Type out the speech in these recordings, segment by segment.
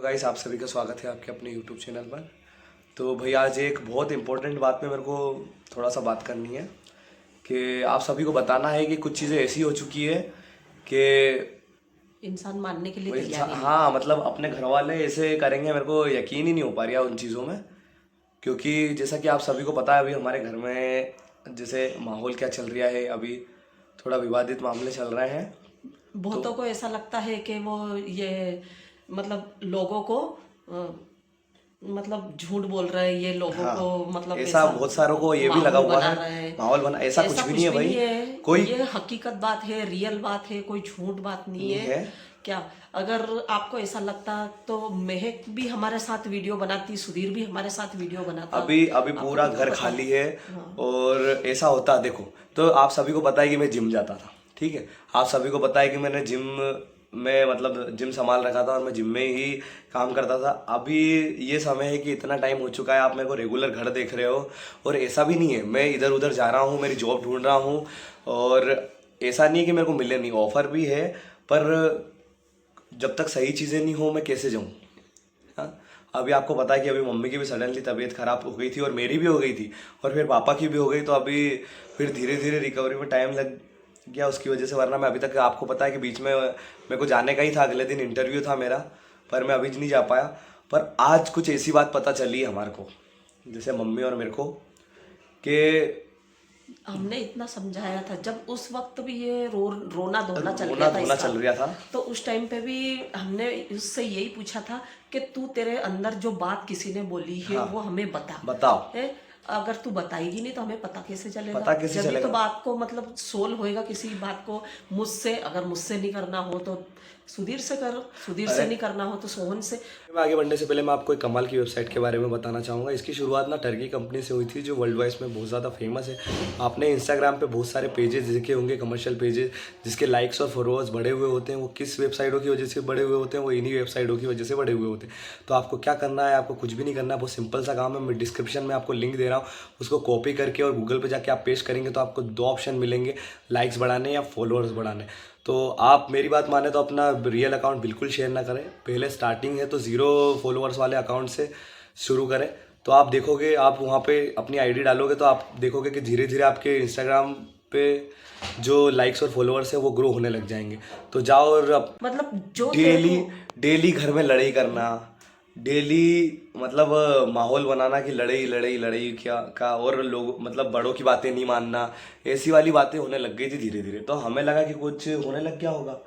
Guys, आप सभी का स्वागत है आपके अपने यूट्यूब चैनल पर। तो भाई आज एक बहुत इम्पोर्टेंट बात में मेरे को थोड़ा सा बात करनी है कि आप सभी को बताना है कि कुछ चीज़ें ऐसी हो चुकी है कि इंसान मानने के लिए तैयार ही नहीं। हाँ मतलब अपने घर वाले ऐसे करेंगे, मेरे को यकीन ही नहीं हो पा रहा उन चीज़ों में। क्योंकि जैसा कि आप सभी को पता है अभी हमारे घर में जैसे माहौल क्या चल रहा है, अभी थोड़ा विवादित मामले चल रहे हैं। बहुतों को ऐसा लगता है कि वो ये मतलब लोगों को मतलब झूठ बोल रहे हैं, ये लोगों हाँ, को मतलब ऐसा बहुत सारों को ये भी लगा माहौल हुआ बना है, रहे हैं। माहौल बना। ऐसा कुछ भी नहीं है भाई, कोई ये हकीकत बात है, रियल बात है, कोई झूठ बात नहीं नहीं है। है। क्या अगर आपको ऐसा लगता तो महक भी हमारे साथ वीडियो बनाती, सुधीर भी हमारे साथ वीडियो बनाता। अभी अभी आपको पूरा भी तो घर पता खाली है। है। और ऐसा होता, देखो तो आप सभी को पता है कि मैं जिम जाता था, ठीक है। आप सभी को पता है कि मैंने जिम में मतलब जिम संभाल रखा था और मैं जिम में ही काम करता था। अभी ये समय है कि इतना टाइम हो चुका है, आप मेरे को रेगुलर घर देख रहे हो। और ऐसा भी नहीं है मैं इधर उधर जा रहा हूँ, मेरी जॉब ढूंढ रहा हूँ। और ऐसा नहीं है कि मेरे को मिले नहीं, ऑफर भी है। पर जब तक सही चीज़ें नहीं हो मैं कैसे जाऊँ। हाँ, अभी आपको पता है कि अभी मम्मी की भी सडनली तबीयत खराब हो गई थी और मेरी भी हो गई थी और फिर पापा की भी हो गई। तो अभी फिर धीरे धीरे रिकवरी में टाइम लग गया उसकी वजह से। वरना मैं अभी तक, आपको पता है कि बीच में मेरे को जाने का ही था, अगले दिन इंटरव्यू था मेरा, पर मैं अभी नहीं जा पाया। पर आज कुछ ऐसी बात पता चली है हमारे को, जैसे मम्मी और मेरे को, कि हमने इतना समझाया था जब उस वक्त भी ये रोना धोना चल रोना रहा था धोना इसका। चल रहा था। तो उस टाइम पे भी हमने उससे यही पूछा था कि तू तेरे अंदर जो बात किसी ने बोली है हाँ, वो हमें बता। बताओ। है, अगर तू बताएगी नहीं तो हमें पता कैसे चलेगा? पता कैसे जब भी तो चलेगा? बात को मतलब सोल्व होएगा किसी बात को। मुझसे, अगर मुझसे नहीं करना हो तो सुधीर से कर, सुधीर से नहीं करना हो तो सोहन से। मैं आगे बढ़ने से पहले मैं आपको एक कमाल की वेबसाइट के बारे में बताना चाहूँगा। इसकी शुरुआत ना टर्की कंपनी से हुई थी, जो वर्ल्ड वाइड में बहुत ज़्यादा फेमस है। आपने इंस्टाग्राम पे बहुत सारे पेजेस देखे होंगे, कमर्शियल पेजेस, जिसके लाइक्स और फॉलोअर्स बढ़े हुए होते हैं। वो किस वेबसाइटों की वजह से बढ़े हुए होते हैं? वो इन्हीं वेबसाइटों की वजह से बढ़े हुए होते हैं। तो आपको क्या करना है? आपको कुछ भी नहीं करना है, बहुत सिंपल सा काम है। मैं डिस्क्रिप्शन में आपको लिंक दे रहा हूँ, उसको कॉपी करके और गूगल पर जाके आप पेस्ट करेंगे तो आपको दो ऑप्शन मिलेंगे, लाइक्स बढ़ाने या फॉलोअर्स बढ़ाने। तो आप मेरी बात माने तो अपना रियल अकाउंट बिल्कुल शेयर ना करें। पहले स्टार्टिंग है तो 0 फॉलोअर्स वाले अकाउंट से शुरू करें। तो आप देखोगे, आप वहाँ पे अपनी आईडी डालोगे तो आप देखोगे कि धीरे धीरे आपके इंस्टाग्राम पे जो लाइक्स और फॉलोअर्स है वो ग्रो होने लग जाएंगे। तो जाओ और मतलब जो तेरे डेली को डेली घर में लड़ाई करना, डेली मतलब माहौल बनाना कि लड़ाई लड़ाई लड़ाई क्या का, और लोग मतलब बड़ों की बातें नहीं मानना, ऐसी वाली बातें होने लग गई थी धीरे धीरे। तो हमें लगा कि कुछ होने लग गया होगा।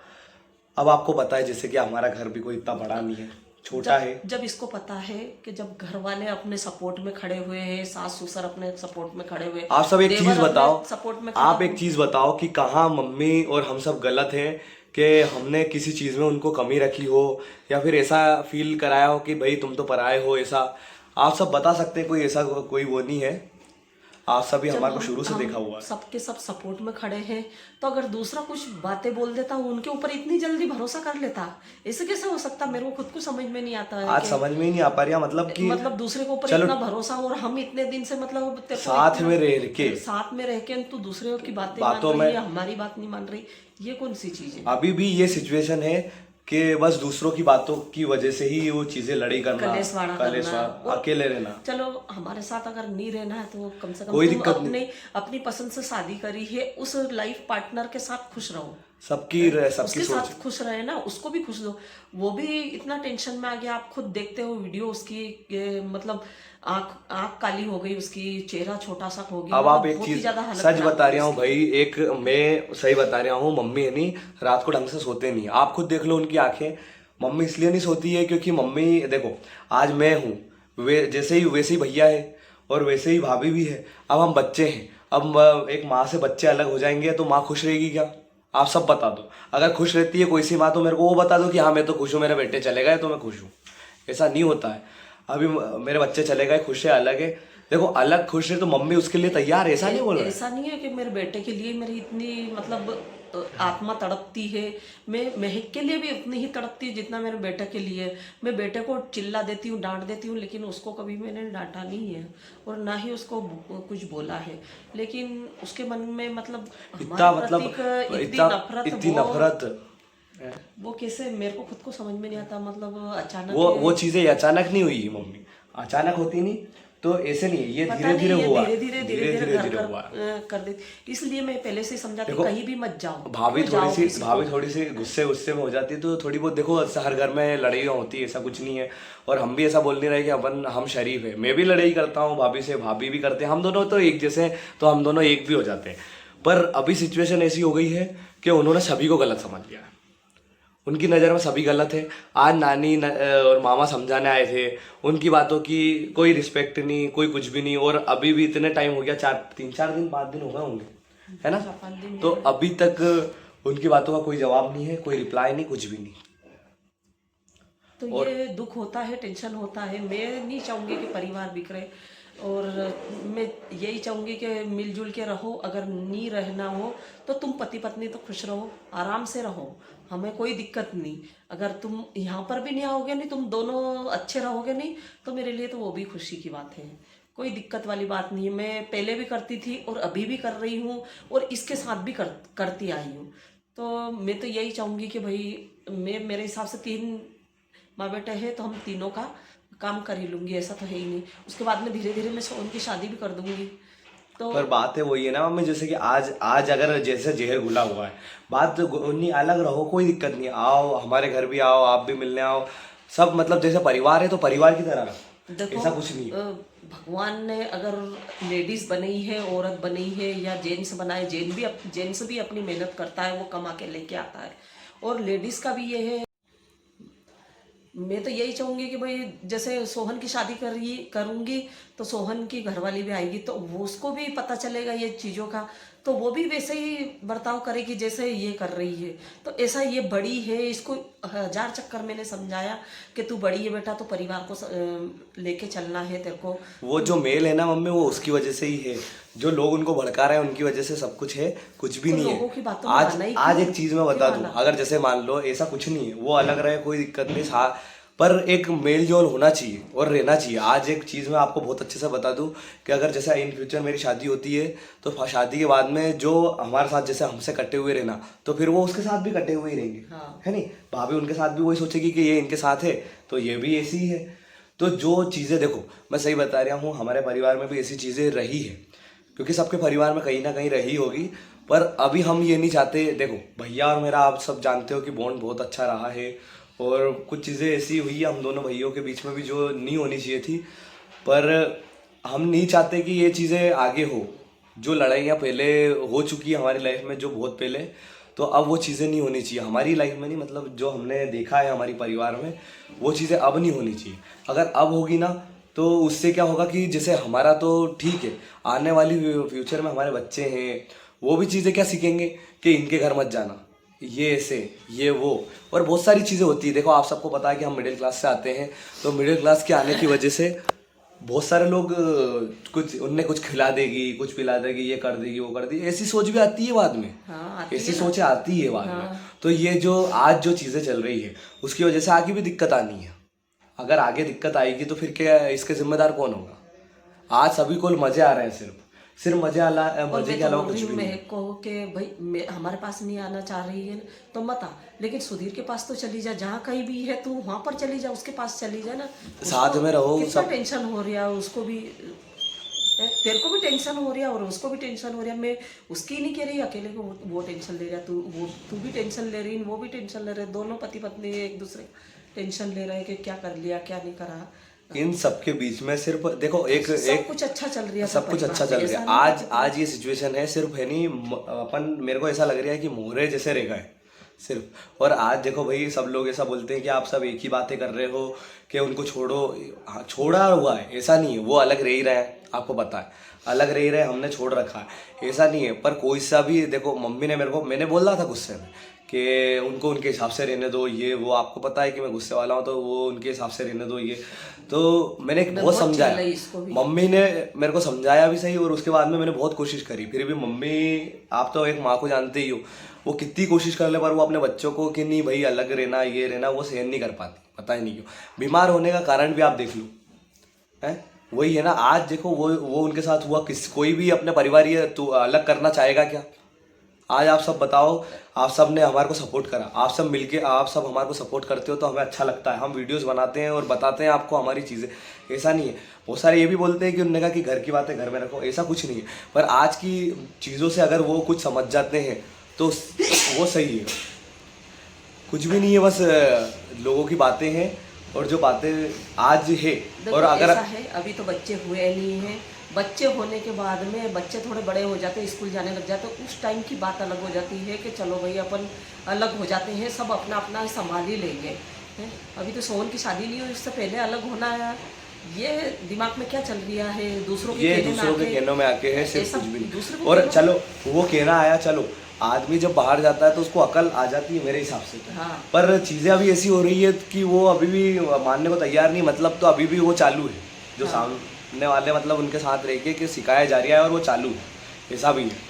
अब आपको पता है जैसे कि हमारा घर भी कोई इतना बड़ा नहीं है, छोटा है। जब इसको पता है कि जब घर वाले अपने सपोर्ट में खड़े हुए हैं, सास ससुर अपने सपोर्ट में खड़े हुए, आप सब एक देवर चीज बताओ, अपने सपोर्ट में आप खड़ा एक चीज बताओ कि कहाँ मम्मी और हम सब गलत हैं कि हमने किसी चीज में उनको कमी रखी हो, या फिर ऐसा फील कराया हो कि भाई तुम तो पराए हो। ऐसा आप सब बता सकते हैं? कोई ऐसा कोई वो नहीं है। आप सभी जब हमारे को शुरू से हम देखा हुआ है। सबके सब सपोर्ट में खड़े हैं, तो अगर दूसरा कुछ बातें बोल देता, उनके ऊपर इतनी जल्दी भरोसा कर लेता, ऐसे कैसे हो सकता? मेरे को खुद को समझ में नहीं आता है आज कि समझ में ही नहीं आ पा रहा, मतलब कि मतलब दूसरे के ऊपर चलो इतना भरोसा हो और हम इतने दिन से मतलब तेरे को साथ में रह के, साथ में रह के तू दूसरे की बातें मान बातों रही में है, हमारी बात नहीं मान रही। ये कौन सी चीज है? अभी भी ये सिचुएशन है कि बस दूसरों की बातों की वजह से ही वो चीजें लड़ाई करना, कलेशवाड़ा करना, और अकेले रहना। चलो हमारे साथ अगर नहीं रहना है तो कम से कम कोई तुम दिक्कत अपने अपनी पसंद से शादी करी है, उस लाइफ पार्टनर के साथ खुश रहो। सबकी उसके सोच। साथ खुश रहे ना, उसको भी खुश दो। वो भी इतना टेंशन में आ गया, आप खुद देखते हो वीडियो उसकी, मतलब आंख आंख काली हो गई उसकी, चेहरा छोटा सा हो गया। अब मतलब आप एक बहुत ही चीज ज्यादा हालत सच खराब बता हुई रहा हूँ उसकी। भाई, एक मैं सही बता रहा हूँ, मम्मी है नहीं रात को ढंग से सोते नहीं। आप खुद देख लो उनकी आंखें। मम्मी इसलिए नहीं सोती है क्योंकि मम्मी देखो, आज मैं हूँ, वे जैसे ही वैसे ही भैया है और वैसे ही भाभी भी है। अब हम बच्चे हैं, अब एक माँ से बच्चे अलग हो जाएंगे तो माँ खुश रहेगी क्या? आप सब बता दो। अगर खुश रहती है कोई सी माँ तो मेरे को वो बता दो कि हाँ मैं तो खुश हूँ, मेरे बेटे चले गए तो मैं खुश हूँ। ऐसा नहीं होता है। अभी मेरे बच्चे चले गए, खुश है, अलग है। देखो अलग खुश है तो मम्मी उसके लिए तैयार है, ऐसा नहीं बोल रहे। ऐसा नहीं है कि मेरे बेटे के लिए मेरी इतनी मतलब आत्मा तड़पती है। मैं महक के लिए भी उतनी ही तड़पती है जितना मेरे बेटे के लिए। मैं बेटे को चिल्ला देती हूँ, डांट देती हूँ, लेकिन उसको कभी मैंने डांटा नहीं है और ना ही उसको कुछ बोला है। लेकिन उसके मन में मतलब इतना हमारे मतलब प्रति इतनी इतना नफरत, इतनी वो नफरत। वो कैसे, मेरे को खुद को समझ में नहीं आता, मतलब अचानक वो चीजें अचानक नहीं हुई मम्मी, अचानक होती नहीं तो ऐसे नहीं, ये पता धीरे नहीं, धीरे ये हुआ, धीरे धीरे घर हुआ। कर दे। इसलिए मैं पहले से समझाती देखो, कहीं भी मत जाओ, भाभी क्यों जाओ किसी को। भाभी थोड़ी सी गुस्से में हो जाती है, तो थोड़ी बहुत देखो हर घर में लड़ाइयाँ होती है, ऐसा कुछ नहीं है। और हम भी ऐसा बोल नहीं रहे कि हम शरीफ है, मैं भी लड़ाई करता हूँ भाभी से, भाभी भी करते हैं, हम दोनों तो एक जैसे हैं, तो हम दोनों एक भी हो जाते हैं। पर अभी सिचुएशन ऐसी हो गई है कि उन्होंने सभी को गलत समझ लिया है, उनकी नज़र में सभी गलत है। आज और मामा समझाने आए थे, उनकी बातों की कोई रिस्पेक्ट नहीं, कोई कुछ भी नहीं। और अभी भी इतने टाइम हो गया, 3-4 दिन 5 दिन हो गए होंगे, है ना? 4-5 दिन तो अभी तक उनकी बातों का कोई जवाब नहीं है, कोई रिप्लाई नहीं, कुछ भी नहीं। तो ये दुख होता है, टेंशन होता है। मैं नहीं चाहूँगी कि परिवार बिखरे, और मैं यही चाहूँगी कि मिलजुल के रहो। अगर नहीं रहना हो तो तुम पति पत्नी तो खुश रहो, आराम से रहो, हमें कोई दिक्कत नहीं। अगर तुम यहाँ पर भी नहीं आओगे, नहीं तुम दोनों अच्छे रहोगे नहीं, तो मेरे लिए तो वो भी खुशी की बात है, कोई दिक्कत वाली बात नहीं है। मैं पहले भी करती थी और अभी भी कर रही हूँ, और इसके साथ भी करती आई हूँ। तो मैं तो यही चाहूँगी कि भाई, मैं मेरे हिसाब से 3 माँ बेटा है तो हम तीनों का काम कर ही लूँगी, ऐसा तो है ही नहीं। उसके बाद में धीरे धीरे मैं उनकी शादी भी कर दूँगी। तो पर बात है वही है ना मम्मी, जैसे कि आज अगर जैसे जहर घुला हुआ है, बात नहीं, अलग रहो, कोई दिक्कत नहीं, आओ हमारे घर भी आओ, आप भी मिलने आओ, सब मतलब जैसे परिवार है तो परिवार की तरह रहो, देखो, ऐसा कुछ नहीं। भगवान ने अगर लेडीज बनाई है, औरत बनाई है, या जेंट्स बनाए, जेंट्स भी अपनी मेहनत करता है, वो कमा के लेके आता है, और लेडीज का भी ये है। मैं तो यही चाहूँगी कि भाई, जैसे सोहन की शादी करूँगी तो सोहन की घरवाली भी आएगी, तो वो उसको भी पता चलेगा ये चीज़ों का, तो वो भी वैसे ही बर्ताव करेगी जैसे ये कर रही है। तो ऐसा, ये बड़ी है, इसको 1000 चक्कर मैंने समझाया कि तू बड़ी है बेटा, तो परिवार को लेके चलना है तेरे को। वो जो मेल है ना मम्मी, वो उसकी वजह से ही है, जो लोग उनको भड़का रहे हैं उनकी वजह से सब कुछ है, कुछ भी तो नहीं लोगों है। की बातों में आना ही आज क्यों? एक चीज मैं बता क्यों दूं, आना? अगर जैसे मान लो ऐसा कुछ नहीं है, वो अलग रहे, कोई दिक्कत नहीं, पर एक मेल जोल होना चाहिए और रहना चाहिए। आज एक चीज़ मैं आपको बहुत अच्छे से बता दूं कि अगर जैसे इन फ्यूचर मेरी शादी होती है, तो शादी के बाद में जो हमारे साथ जैसे हमसे कटे हुए रहना, तो फिर वो उसके साथ भी कटे हुए ही रहेंगे। हाँ। है नहीं? भाभी उनके साथ भी वही सोचेगी कि ये इनके साथ है तो ये भी ऐसी ही है। तो जो चीज़ें, देखो मैं सही बता रहा हूँ, हमारे परिवार में भी ऐसी चीज़ें रही है, क्योंकि सबके परिवार में कहीं ना कहीं रही होगी। पर अभी हम ये नहीं चाहते। देखो भैया और मेरा, आप सब जानते हो कि बॉन्ड बहुत अच्छा रहा है, और कुछ चीज़ें ऐसी हुई है हम दोनों भाइयों के बीच में भी जो नहीं होनी चाहिए थी, पर हम नहीं चाहते कि ये चीज़ें आगे हो। जो लड़ाइयाँ पहले हो चुकी है हमारी लाइफ में, जो बहुत पहले, तो अब वो चीज़ें नहीं होनी चाहिए हमारी लाइफ में, नहीं मतलब जो हमने देखा है हमारी परिवार में, वो चीज़ें अब नहीं होनी चाहिए। अगर अब होगी ना, तो उससे क्या होगा कि जैसे हमारा तो ठीक है, आने वाली फ्यूचर में हमारे बच्चे हैं, वो भी चीज़ें क्या सीखेंगे कि इनके घर मत जाना, ये ऐसे, ये वो, और बहुत सारी चीज़ें होती है। देखो आप सबको पता है कि हम मिडिल क्लास से आते हैं, तो मिडिल क्लास के आने की वजह से बहुत सारे लोग उनने कुछ खिला देगी, कुछ पिला देगी, ये कर देगी, वो कर देगी, ऐसी सोच भी आती है बाद में। हाँ, आती ऐसी है ना। सोचें आती है बाद में। तो ये जो आज जो चीज़ें चल रही है, उसकी वजह से आगे भी दिक्कत आनी है। अगर आगे दिक्कत आएगी तो फिर क्या, इसके जिम्मेदार कौन होगा? आज सभी को मजे आ रहे हैं, सिर्फ मजे और मजे मैं के तो अलावा बोल कुछ रही हूँ भी नहीं। महक को कि भाई, हमारे पास नहीं आना चाह रही है तो मत आ, लेकिन सुधीर के पास तो चली जा, जहाँ कहीं भी है तू वहाँ पर चली जा, उसके पास चली जा ना। साथ में रहो कितना सब। टेंशन हो रहा है उसको भी, तेरे को भी टेंशन हो रहा है और उसको भी टेंशन हो रहा है। मैं उसकी नहीं कह रही अकेले को वो टेंशन ले रहा, तू भी टेंशन ले रही, वो भी टेंशन ले रहे, दोनों पति पत्नी एक दूसरे टेंशन ले रहे हैं कि क्या कर लिया क्या नहीं करा। इन सब के बीच में सिर्फ देखो, सब कुछ अच्छा चल रहा है, सब कुछ अच्छा चल रहा है। आज ये सिचुएशन है, सिर्फ है नहीं अपन, मेरे को ऐसा लग रहा है कि मोहरे जैसे रह गए सिर्फ। और आज देखो भाई, सब लोग ऐसा बोलते हैं कि आप सब एक ही बातें कर रहे हो कि उनको छोड़ो। हाँ, छोड़ा हुआ है, ऐसा नहीं है, वो अलग रह ही रहे हैं, आपको पता है, अलग रह रहे हैं, हमने छोड़ रखा है, ऐसा नहीं है। पर कोई सा भी देखो, मम्मी ने मैंने बोला था गुस्से में कि उनको उनके हिसाब से रहने दो, ये वो, आपको पता है कि मैं गुस्से वाला हूँ, तो वो उनके हिसाब से रहने दो, ये तो मैंने बहुत समझाया। मम्मी ने मेरे को समझाया भी सही, और उसके बाद में मैंने बहुत कोशिश करी, फिर भी मम्मी, आप तो एक माँ को जानते ही हो, वो कितनी कोशिश कर ले, पर वो अपने बच्चों को कि नहीं भाई अलग रहना, ये रहना, वो सहन नहीं कर पाती, पता ही नहीं क्यों। बीमार होने का कारण भी आप देख लो, है वही है ना। आज देखो वो उनके साथ हुआ, कोई भी अपने परिवार ये तो अलग करना चाहेगा क्या? आज आप सब बताओ, आप सब ने हमारे को सपोर्ट करा, आप सब मिलके आप सब हमारे को सपोर्ट करते हो तो हमें अच्छा लगता है। हम वीडियोस बनाते हैं और बताते हैं आपको हमारी चीज़ें। ऐसा नहीं है, बहुत सारे ये भी बोलते हैं कि उन्होंने कहा कि घर की बातें घर में रखो, ऐसा कुछ नहीं है। पर आज की चीज़ों से अगर वो कुछ समझ जाते हैं तो वो सही है। कुछ भी नहीं है, बस लोगों की बातें हैं और जो बातें आज है। देखो और अगर ऐसा है, अभी तो बच्चे हुए नहीं हैं। बच्चे होने के बाद में बच्चे थोड़े बड़े हो जाते हैं, स्कूल जाने लग जाते हैं, उस टाइम की बात अलग हो जाती है कि चलो भाई अपन अलग हो जाते हैं, सब अपना अपना संभाल ही लेंगे। हैं? अभी तो सोहन की शादी नहीं हुई, उससे पहले अलग होना है। ये दिमाग में क्या चल रहा है, दूसरों के ये कहने में दूसरों के आके- कहनों में आके है, सिर्फ ऐसा कुछ भी नहीं। दूसरों के और कहनों- चलो वो कहना आया, चलो आदमी जब बाहर जाता है तो उसको अकल आ जाती है मेरे हिसाब से तो। हाँ। पर चीज़ें अभी ऐसी हो रही है कि वो अभी भी मानने को तैयार नहीं, मतलब तो अभी भी वो चालू है जो हाँ। सामने वाले मतलब उनके साथ रह के कि सिखाया जा रहा है और वो चालू है, ऐसा भी है।